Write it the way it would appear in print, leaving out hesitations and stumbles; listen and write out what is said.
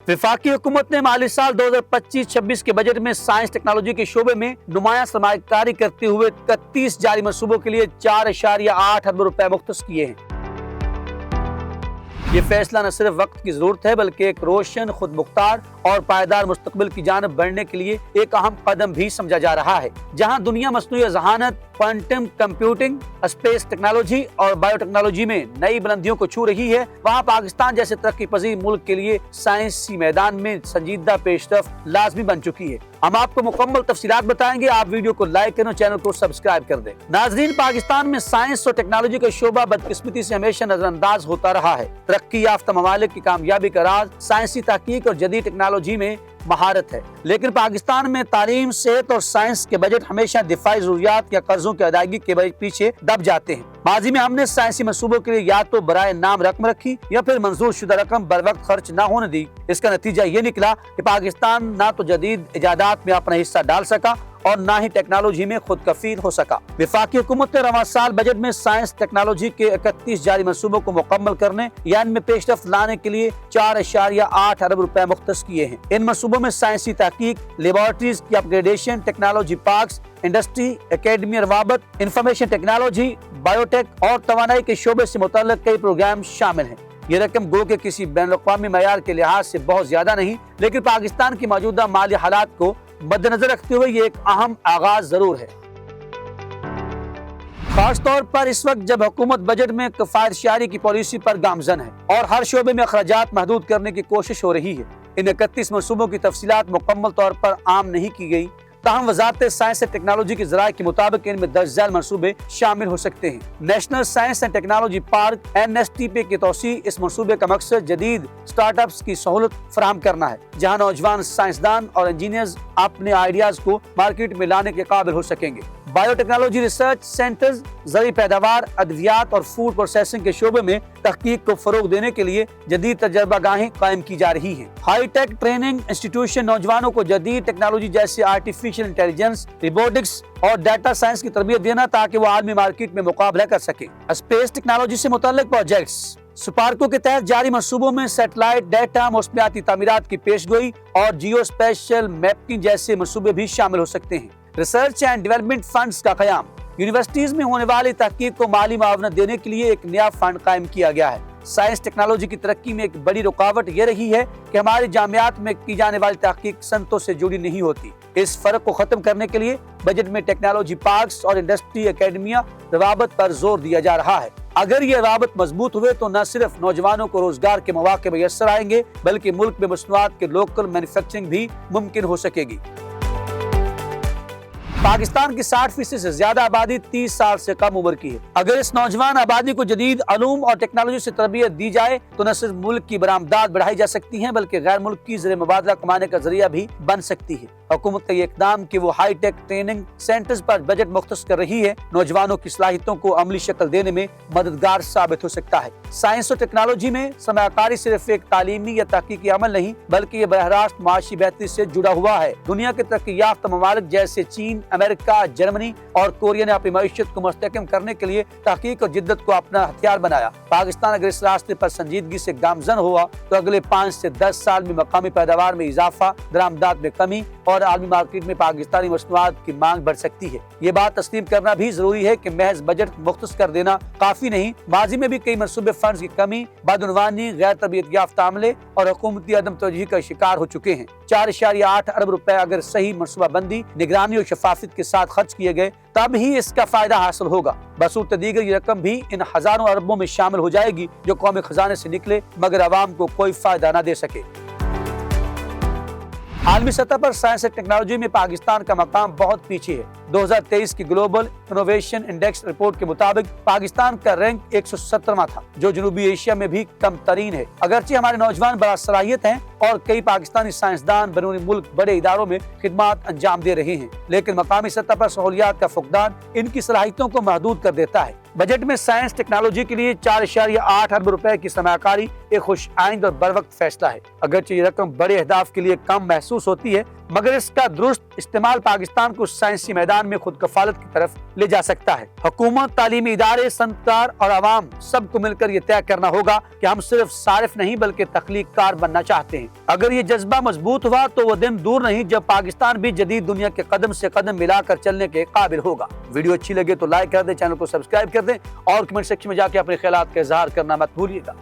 वफाकी हुकूमत ने माली साल 2025-26 के बजट में साइंस टेक्नोलॉजी के शोबे में नुमाया सरमायाकारी करते हुए 31 जारी मनसूबों के लिए 4.8 अरब रुपए मुख्तस किए हैं। ये फैसला न सिर्फ वक्त की जरूरत है बल्कि एक रोशन, खुद मुख्तार और पायदार मुस्तकबिल की जानब बढ़ने के लिए एक अहम कदम भी समझा जा रहा है। जहां दुनिया मसनूई ज़हानत, क्वांटम कंप्यूटिंग, स्पेस टेक्नोलॉजी और बायोटेक्नोलॉजी में नई बुलंदियों को छू रही है, वहाँ पाकिस्तान जैसे तरक्की पजीर मुल्क के लिए साइंसी मैदान में संजीदा पेशरफ्त लाजमी बन चुकी है। हम आपको मुकम्मल तफसीलात बताएंगे। आप वीडियो को लाइक करें और चैनल को सब्सक्राइब कर दें। नाजरीन, पाकिस्तान में साइंस और टेक्नोलॉजी का शोबा बदकिस्मती से हमेशा नजरअंदाज होता रहा है। तरक्की याफ्ता ममालिक की कामयाबी का राज साइंसी तहकीक और जदीद टेक्नोलॉजी में महारत है, लेकिन पाकिस्तान में तालीम, सेहत और साइंस के बजट हमेशा दिफाई जरूरियात या कर्जों की अदायगी के पीछे दब जाते हैं। माजी में हमने साइंसी मंसूबों के लिए या तो बराए नाम रकम रखी या फिर मंजूर शुदा रकम बर वक्त खर्च न होने दी। इसका नतीजा ये निकला कि पाकिस्तान ना तो जदीद इजादात में अपना हिस्सा डाल सका और ना ही टेक्नोलॉजी में खुद कफील हो सका। वफाकी हुकूमत ने रवां साल बजट में साइंस टेक्नोलॉजी के 31 जारी मंसूबों को मुकम्मल करने या इनमें पेशरफ्त लाने के लिए 4.8 अरब रुपए मुख्तस किए हैं। इन मंसूबों में साइंसी तहकीक, लेबोरेटरीज की upgradation, technology parks, industry, academy रवाबत, इंफॉर्मेशन टेक्नोलॉजी, बायोटेक और तवानाई के शोबे से मुतल्लिक कई प्रोग्राम शामिल हैं। ये रकम गो के किसी बैनुल-अक़वामी मयार के लिहाज से बहुत ज्यादा नहीं, लेकिन पाकिस्तान की मौजूदा माली हालात को मद्देनजर रखते हुए ये एक अहम आगाज जरूर है। खास तौर पर इस वक्त जब हुकूमत बजट में किफायतशारी की पॉलिसी पर गामजन है और हर शोबे में अखराजात महदूद करने की कोशिश हो रही है। इन 31 मंसूबों की तफसीलात मुकम्मल तौर पर आम नहीं की गई, ताहम वजारत साइंस एंड टेक्नोलॉजी के ज़राए के मुताबिक इनमें दर्ज झैल मंसूबे शामिल हो सकते हैं। National science and technology park (NSTP) की तौसी इस मंसूबे का मकसद जदीद स्टार्टअप्स की सहूलत फराहम करना है, जहाँ नौजवान साइंसदान और इंजीनियर्स अपने आइडियाज को मार्केट में लाने के काबिल हो सकेंगे। बायोटेक्नोलॉजी रिसर्च सेंटर्स ज़रूरी पैदावार, अद्वियात और फूड प्रोसेसिंग के शोबे में तहकीक को फरोग देने के लिए जदीद तजर्बागाहें कायम की जा रही हैं। हाई टेक ट्रेनिंग इंस्टीट्यूशन नौजवानों को जदीद टेक्नोलॉजी जैसे आर्टिफिशियल इंटेलिजेंस, रोबोटिक्स और डाटा साइंस की तरबियत देना ताकि वो आलमी मार्केट में मुकाबला कर सके। स्पेस टेक्नोलॉजी से मुतल्लिक प्रोजेक्ट्स स्पार्को के तहत जारी मंसूबों में सैटेलाइट डेटा, मौसमियाती तामीरात की पेशगोई और जियो स्पेशल मैपिंग जैसे मंसूबे भी शामिल हो सकते हैं। रिसर्च एंड डेवलपमेंट फंड्स का क़याम, यूनिवर्सिटीज में होने वाली तहकीक को माली मावनत देने के लिए एक नया फंड कायम किया गया है। साइंस टेक्नोलॉजी की तरक्की में एक बड़ी रुकावट ये रही है कि हमारी जामियात में की जाने वाली तहकीक सनतों से जुड़ी नहीं होती। इस फर्क को खत्म करने के लिए बजट में टेक्नोलॉजी पार्क्स और इंडस्ट्री एकेडमिया रवाबत पर जोर दिया जा रहा है। अगर ये रवाबत मजबूत हुए तो न सिर्फ नौजवानों को रोजगार के मौके मैसर आएंगे बल्कि मुल्क में मसनूआत के लोकल मैन्युफैक्चरिंग भी मुमकिन हो सकेगी। पाकिस्तान की 60% से ज्यादा आबादी 30 साल से कम उम्र की है। अगर इस नौजवान आबादी को जदीद अलूम और टेक्नोलॉजी से तरबियत दी जाए तो न सिर्फ मुल्क की बरामदात बढ़ाई जा सकती है बल्कि गैर मुल्क की ज़रिए मुबादला कमाने का जरिया भी बन सकती है। हुकूमत का ये इक़दाम कि वो हाई टेक ट्रेनिंग सेंटर्स पर बजट मुख्तस कर रही है, नौजवानों की सलाहियतों को अमली शक्ल देने में मददगार साबित हो सकता है। साइंस और टेक्नोलॉजी में सरमायाकारी सिर्फ एक तालीमी या तहकीकी अमल नहीं बल्कि ये बरह-रास्त माशी बेहतरी से जुड़ा हुआ है। दुनिया के तरक्की याफ्ता ममालिक जैसे चीन, अमेरिका, जर्मनी और कोरिया ने अपनी मईशत को मुस्तहकम करने के लिए तहकीक और जिद्दत को अपना हथियार बनाया। पाकिस्तान अगर इस रास्ते पर संजीदगी से गामजन हुआ तो अगले 5 से 10 साल में मकामी पैदावार में इजाफा, दरामदात में कमी और आलमी मार्केट में पाकिस्तानी मसनूआत की मांग बढ़ सकती है। ये बात तस्लीम करना भी जरूरी है कि महज बजट मुख्तस कर देना काफी नहीं। माजी में भी कई मनसूबे फंड्स की कमी, बदउनवानी, गैर तरबियत याफ्ता अमले और हुकूमती अदम तवज्जुही का शिकार हो चुके हैं। 4.8 अरब रुपए अगर सही मनसूबा बंदी, निगरानी और शफाफियत के साथ खर्च किए गए तब ही इसका फायदा हासिल होगा। बसूरत दीगर ये रकम भी इन हजारों अरबों में शामिल हो जाएगी जो कौमी खजाने से निकले मगर अवाम को कोई फायदा न दे सके। आलमी सतह पर साइंस और टेक्नोलॉजी में पाकिस्तान का मकाम बहुत पीछे है। 2023 की ग्लोबल इनोवेशन इंडेक्स रिपोर्ट के मुताबिक पाकिस्तान का रैंक 117वां था, जो जनूबी एशिया में भी कम तरीन है। अगरचे हमारे नौजवान बड़ा सलाहियत हैं और कई पाकिस्तानी साइंसदान बैरून मुल्क बड़े इदारों में खिदमात अंजाम दे रहे हैं, लेकिन मकामी सतह पर सहूलियात का फुकदान इनकी सलाहियतों को महदूद कर देता है। बजट में साइंस टेक्नोलॉजी के लिए 4.8 अरब रुपए की सरमायाकारी एक खुश आइंद और बर वक्त फैसला है। अगरचे ये रकम बड़े अहदाफ के लिए कम महसूस होती है, मगर इसका दुरुस्त इस्तेमाल पाकिस्तान को साइंसी मैदान में खुद कफालत की तरफ ले जा सकता है। हुकूमत, तालीमी इदारे, सनअतकार और आवाम सबको मिलकर ये तय करना होगा कि हम सिर्फ सारिफ नहीं बल्कि तख्लीक़कार बनना चाहते हैं। अगर ये जज्बा मजबूत हुआ तो वो दिन दूर नहीं जब पाकिस्तान भी जदीद दुनिया के कदम से कदम मिलाकर चलने के काबिल होगा। वीडियो अच्छी लगे तो लाइक कर दें, चैनल को सब्सक्राइब कर दें और कमेंट सेक्शन में जाके अपने ख्यालात का इजहार करना मत भूलिएगा।